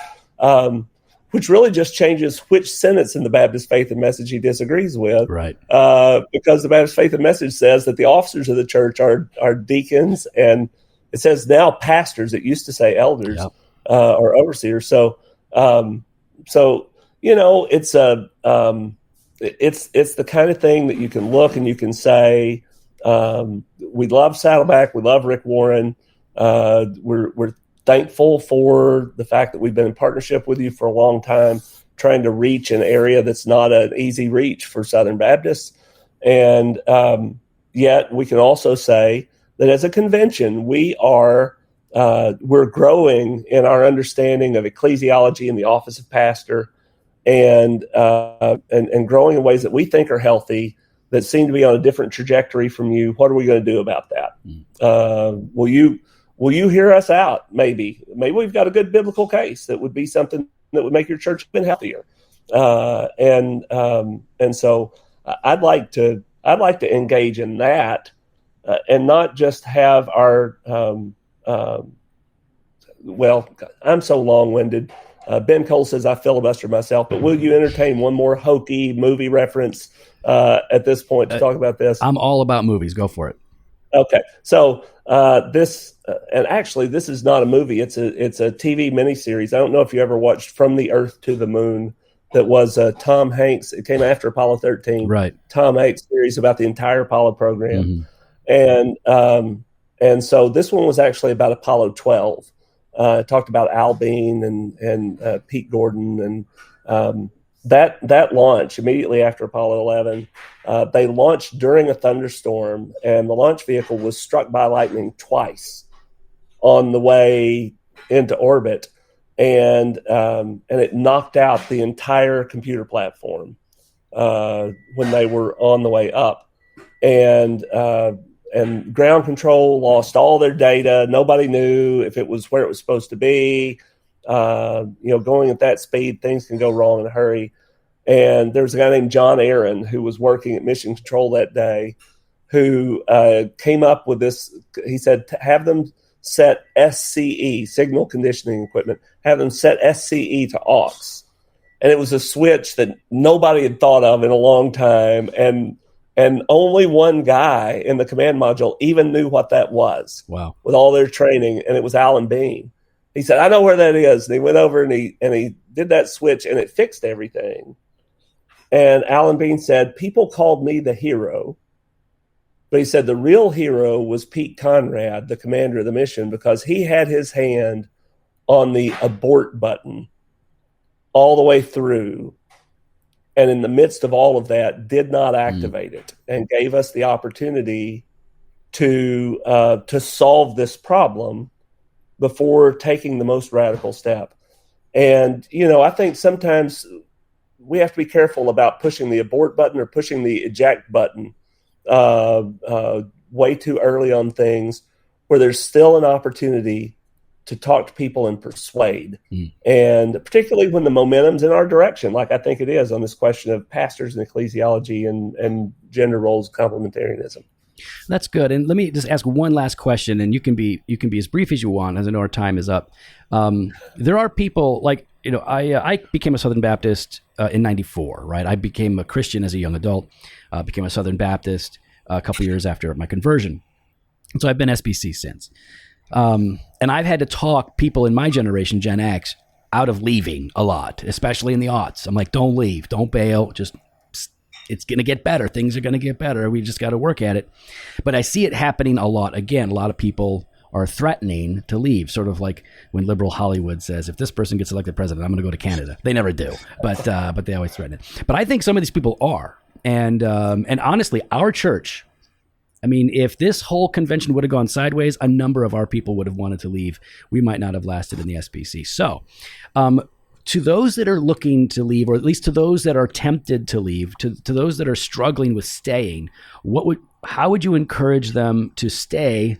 Which really just changes which sentence in the Baptist Faith and Message he disagrees with. Right. Because the Baptist Faith and Message says that the officers of the church are deacons, and it says now pastors. It used to say elders or overseers. So it's it's the kind of thing that you can look and you can say, we love Saddleback, we love Rick Warren, we're thankful for the fact that we've been in partnership with you for a long time, trying to reach an area that's not an easy reach for Southern Baptists. And yet we can also say that as a convention, we're growing in our understanding of ecclesiology and the office of pastor, and growing in ways that we think are healthy, that seem to be on a different trajectory from you. What are we going to do about that? Will you hear us out? Maybe we've got a good biblical case that would be something that would make your church even healthier. And so I'd like to engage in that, and not just have our, I'm so long-winded. Ben Cole says I filibuster myself, but will you entertain one more hokey movie reference at this point to talk about this? I'm all about movies. Go for it. Okay. So this is not a movie. It's a TV miniseries. I don't know if you ever watched From the Earth to the Moon. That was Tom Hanks. It came after Apollo 13. Right. Tom Hanks series about the entire Apollo program. Mm-hmm. And so this one was actually about Apollo 12. It talked about Al Bean and Pete Gordon, and that launch immediately after Apollo 11, they launched during a thunderstorm, and the launch vehicle was struck by lightning twice on the way into orbit, and it knocked out the entire computer platform when they were on the way up, and ground control lost all their data. Nobody knew if it was where it was supposed to be. Going at that speed, things can go wrong in a hurry. And there's a guy named John Aaron who was working at Mission Control that day, who came up with this. He said, have them set SCE, signal conditioning equipment, have them set SCE to aux. And it was a switch that nobody had thought of in a long time. And only one guy in the command module even knew what that was. Wow. With all their training. And it was Alan Bean. He said, I know where that is. And he went over and he did that switch, and it fixed everything. And Alan Bean said, people called me the hero. But he said the real hero was Pete Conrad, the commander of the mission, because he had his hand on the abort button all the way through. And in the midst of all of that, did not activate it and gave us the opportunity to solve this problem before taking the most radical step. And, I think sometimes we have to be careful about pushing the abort button or pushing the eject button way too early on things where there's still an opportunity to talk to people and persuade. And particularly when the momentum's in our direction, like I think it is on this question of pastors and ecclesiology and gender roles complementarianism. That's good. And let me just ask one last question, and you can be as brief as you want, as I know our time is up. There are people like, I became a Southern Baptist in 94, right? I became a Christian as a young adult, became a Southern Baptist a couple years after my conversion. And so I've been SBC since. And I've had to talk people in my generation, Gen X, out of leaving a lot, especially in the aughts. I'm like, don't leave, don't bail, it's going to get better. Things are going to get better. We just got to work at it. But I see it happening a lot. Again, a lot of people are threatening to leave, sort of like when liberal Hollywood says, if this person gets elected president, I'm going to go to Canada. They never do, but they always threaten it. But I think some of these people are. And honestly, our church, I mean, if this whole convention would have gone sideways, a number of our people would have wanted to leave. We might not have lasted in the SBC. So to those that are looking to leave, or at least to those that are tempted to leave, to those that are struggling with staying, how would you encourage them to stay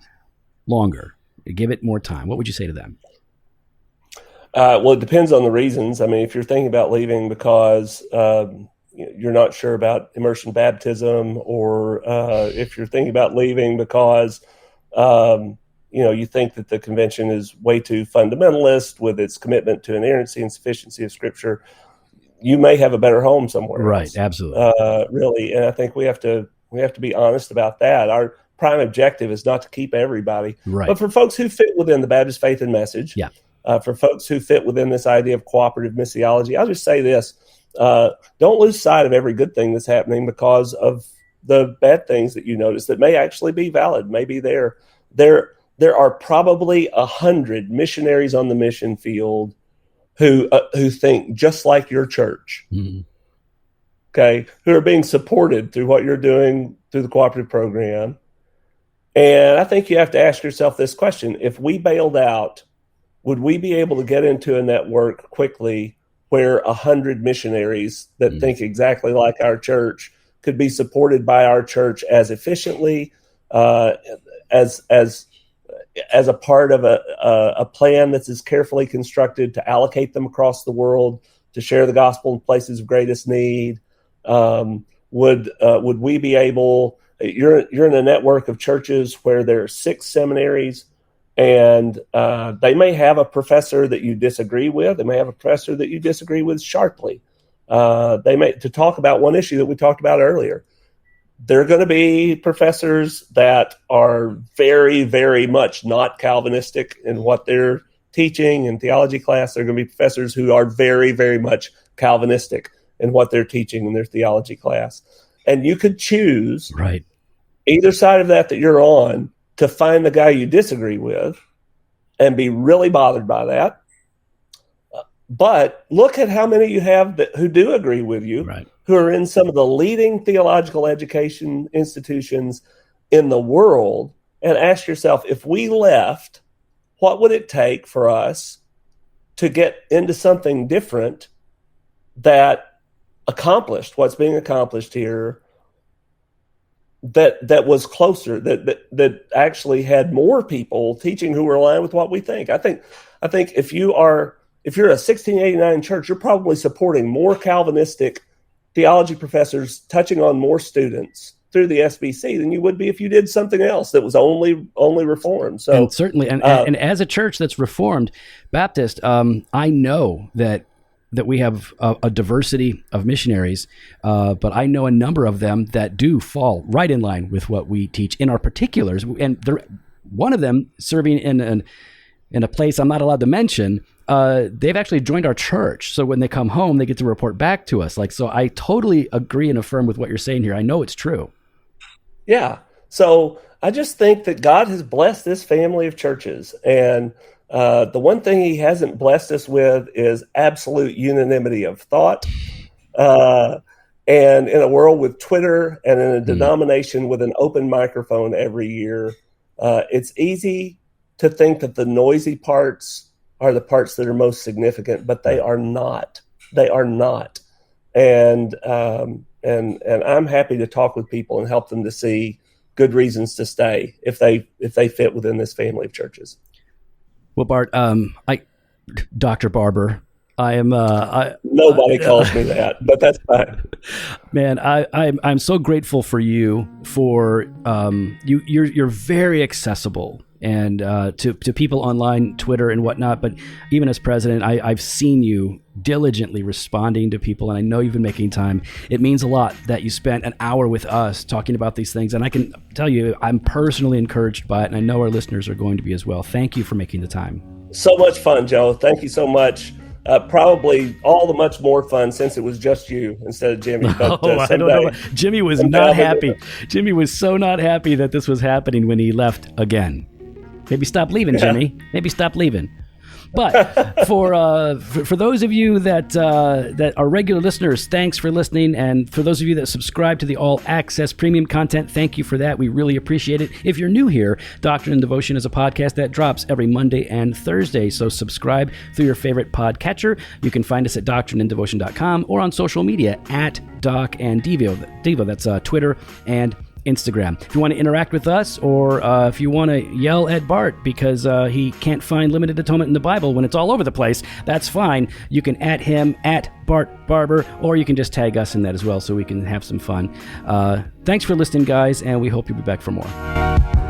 longer, give it more time? What would you say to them? Well, it depends on the reasons. I mean, if you're thinking about leaving because you're not sure about immersion baptism, or if you're thinking about leaving because you think that the convention is way too fundamentalist with its commitment to inerrancy and sufficiency of Scripture, you may have a better home somewhere. Right, else, absolutely. Really, and I think we have to be honest about that. Our prime objective is not to keep everybody, right, but for folks who fit within the Baptist faith and message, for folks who fit within this idea of cooperative missiology, I'll just say this: don't lose sight of every good thing that's happening because of the bad things that you notice that may actually be valid. Maybe there are probably 100 missionaries on the mission field who think just like your church, okay, who are being supported through what you're doing through the cooperative program. And I think you have to ask yourself this question: if we bailed out, would we be able to get into a network quickly where 100 missionaries that think exactly like our church could be supported by our church as efficiently as a part of a plan that's as carefully constructed to allocate them across the world to share the gospel in places of greatest need? Would we be able? You're in a network of churches where there are 6 seminaries, and they may have a professor that you disagree with. They may have a professor that you disagree with sharply. They may, to talk about one issue that we talked about earlier. There are going to be professors that are very, very much not Calvinistic in what they're teaching in theology class. There are going to be professors who are very, very much Calvinistic in what they're teaching in their theology class. And you could choose either side of that you're on to find the guy you disagree with and be really bothered by that. But look at how many you have who do agree with you, who are in some of the leading theological education institutions in the world, and ask yourself, if we left, what would it take for us to get into something different that accomplished what's being accomplished here, that was closer, that actually had more people teaching who were aligned with what we think? I think if you're a 1689 church, you're probably supporting more Calvinistic theology professors touching on more students through the SBC than you would be if you did something else that was only Reformed. So and certainly, and as a church that's Reformed Baptist, I know that we have a diversity of missionaries, but I know a number of them that do fall right in line with what we teach in our particulars. And one of them serving in a place I'm not allowed to mention, they've actually joined our church. So when they come home, they get to report back to us. So I totally agree and affirm with what you're saying here. I know it's true. Yeah. So I just think that God has blessed this family of churches. And the one thing he hasn't blessed us with is absolute unanimity of thought. And in a world with Twitter and in a denomination with an open microphone every year, it's easy to think that the noisy parts are the parts that are most significant, but they are not. They are not. And I'm happy to talk with people and help them to see good reasons to stay if they fit within this family of churches. Well, Bart, Dr. Barber, I am. Nobody calls me that, but that's fine. Man, I'm so grateful for you. For you're very accessible, and to people online, Twitter and whatnot. But even as president, I've seen you diligently responding to people, and I know you've been making time. It means a lot that you spent an hour with us talking about these things, and I can tell you, I'm personally encouraged by it, and I know our listeners are going to be as well. Thank you for making the time. So much fun, Joe. Thank you so much. Probably all the much more fun since it was just you instead of Jimmy. But, I don't know. Jimmy was not happy. Jimmy was so not happy that this was happening when he left again. Maybe stop leaving, Jimmy. Maybe stop leaving. But for those of you that are regular listeners, thanks for listening. And for those of you that subscribe to the All Access Premium content, thank you for that. We really appreciate it. If you're new here, Doctrine and Devotion is a podcast that drops every Monday and Thursday. So subscribe through your favorite podcatcher. You can find us at doctrineanddevotion.com or on social media at Doc and Devo. Devo, that's Twitter and Instagram. If you want to interact with us, or if you want to yell at Bart because he can't find limited atonement in the Bible when it's all over the place, that's fine. You can at him at Bart Barber, or you can just tag us in that as well so we can have some fun. Thanks for listening, guys, and we hope you'll be back for more.